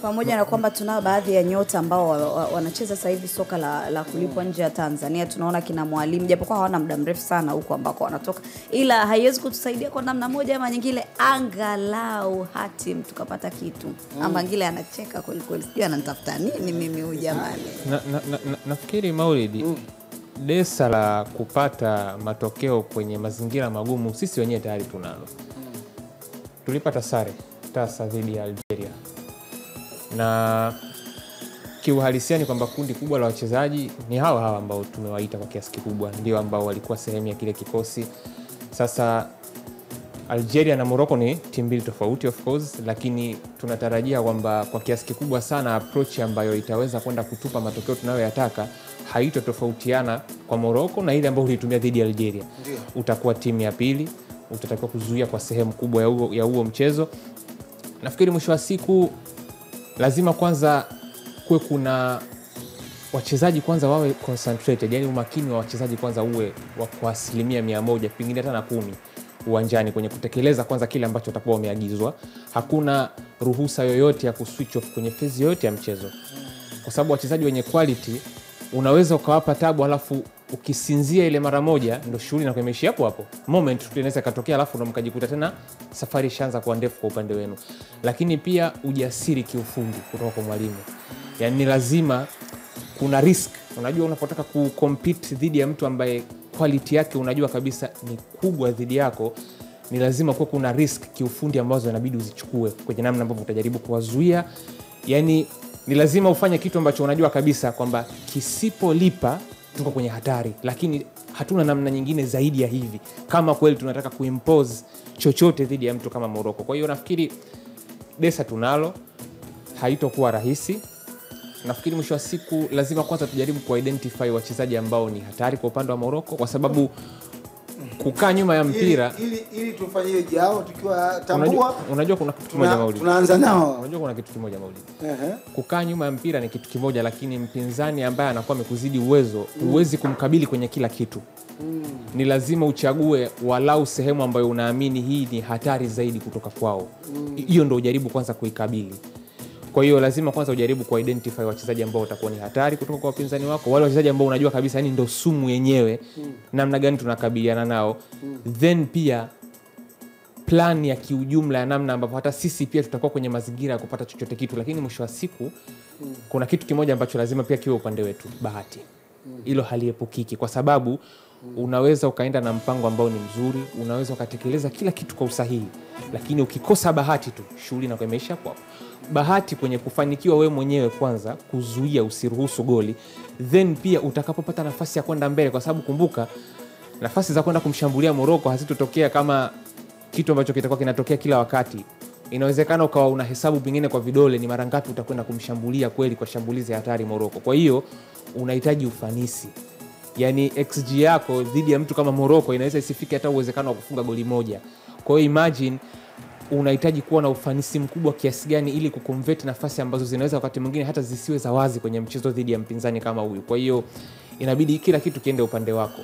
Pamoja na kwamba tunao baadhi ya nyota ambao wanacheza sasa hivi soka la kulipwa nje ya Tanzania. Tunaona kina Mwalimu japokuwa hawana muda mrefu sana huko ambako wanatoka, ila haiwezi kutusaidia kwa namna moja ama nyingine, angalau Hatim tukapata kitu. Ama ngile anacheka kweli kweli, sijui ananitafuta nini mimi huyu jamani. Nafikiri Maulidi, desa la kupata matokeo kwenye mazingira magumu sisi wenyewe tayari tunalo. Tulipata sare tasa dhidi ya Algeria, na kiuhalisia ni kwamba kundi kubwa la wachezaji ni hawa ambao tumewaita kwa kiasi kikubwa ndio ambao walikuwa sehemu ya kile kikosi. Sasa Algeria na Morocco ni timu mbili tofauti of course, lakini tunatarajia kwamba kwa kiasi kikubwa sana approach ambayo itaweza kwenda kutupa matokeo tunayoyataka haitotofautiana kwa Morocco na ile ambayo ulitumia dhidi ya Algeria. Utakuwa timu ya pili, utatakiwa kuzuia kwa sehemu kubwa ya huo mchezo. Nafikiri mwisho wa siku lazima kwanza kuwe kuna wachezaji kwanza wawe concentrated, yani umakini wa wachezaji kwanza uwe kwa 100%, pengine hata na 10 uwanjani kwenye kutekeleza kwanza kile ambacho watakuwa wameagizwa. Hakuna ruhusa yoyote ya kuswitch off kwenye phase yote ya mchezo, kwa sababu wachezaji wenye quality unaweza ukawapa tabu alafu ukisinzia ile mara moja ndio shughuli na kuimeshi hapo moment tunaweza katokea, alafu ndo mkajikuta tena safari ishaanza kuwa ndefu kwa upande wenu. Lakini pia ujasiri kiufundi kutoka kwa mwalimu, yani lazima kuna risk. Unajua unapotaka kucompete dhidi ya mtu ambaye quality yake unajua kabisa ni kubwa dhidi yako, ni lazima kuwa kuna risk kiufundi ambazo inabidi uzichukue kwenye namna ambavyo utajaribu kuwazuia. Yani ni lazima ufanye kitu ambacho unajua kabisa kwamba kisipolipa tuko kwenye hatari, lakini hatuna namna nyingine zaidi ya hivi kama kweli tunataka kuimpose chochote dhidi ya mtu kama Morocco. Kwa hiyo nafikiri desa tunalo, haitokuwa rahisi. Nafikiri mwisho wa siku lazima kwanza tujaribu kuidentify wachezaji ambao ni hatari kwa upande wa Morocco, kwa sababu kukaa nyuma ya mpira ili tufanyie jao tukiwa tambua. Unajua kuna kitu kimoja Maulidi. Tunaanza nao. Unajua kuna kitu kimoja Maulidi. Kukaa nyuma ya mpira ni kitu kimoja, lakini mpinzani ambaye anakuwa amekuzidi uwezo, huwezi kumkabili kwenye kila kitu. Ni lazima uchague walau sehemu ambayo unaamini hii ni hatari zaidi kutoka kwao. Hiyo ndio ujaribu kwanza kuikabili. Kwa hiyo lazima kwanza ujaribu kuidentify wachezaji ambao watakuwa ni hatari kutoka kwa wapinzani wako, wale wachezaji ambao unajua kabisa yani ndio sumu yenyewe, namna gani tunakabiliana nao. Then pia plan ya kiujumla ya namna ambapo hata sisi pia tutakuwa kwenye mazingira ya kupata chochote kitu. Lakini mwisho wa siku kuna kitu kimoja ambacho lazima pia kiwe upande wetu, bahati. Hilo haliepukiki, kwa sababu unaweza ukaenda na mpango ambao ni mzuri, unaweza ukatekeleza kila kitu kwa usahihi, lakini ukikosa bahati tu shughuli na kuimeisha hapo. Bahati kwenye kufanikiwa wewe mwenyewe kwanza kuzuia usiruhusu goli, then pia utakapopata nafasi ya kwenda mbele, kwa sababu kumbuka nafasi za kwenda kumshambulia Morocco hazitotokea kama kitu ambacho kitakuwa kinatokea kila wakati. Inawezekana ukawa unahesabu pengine kwa vidole ni mara ngapi utakwenda kumshambulia kweli kwa shambulizi hatari Morocco. Kwa hiyo unahitaji ufanisi. Yani XG yako dhidi ya mtu kama Morocco inaweza isifike hata uwezekano wa kufunga goli moja. Kwa hiyo imagine unahitaji kuwa na ufanisi mkubwa kiasi gani ili kuconvert nafasi ambazo zinaweza wakati mwingine hata zisiwe za wazi kwenye mchezo dhidi ya mpinzani kama huyu. Kwa hiyo inabidi kila kitu kiende upande wako.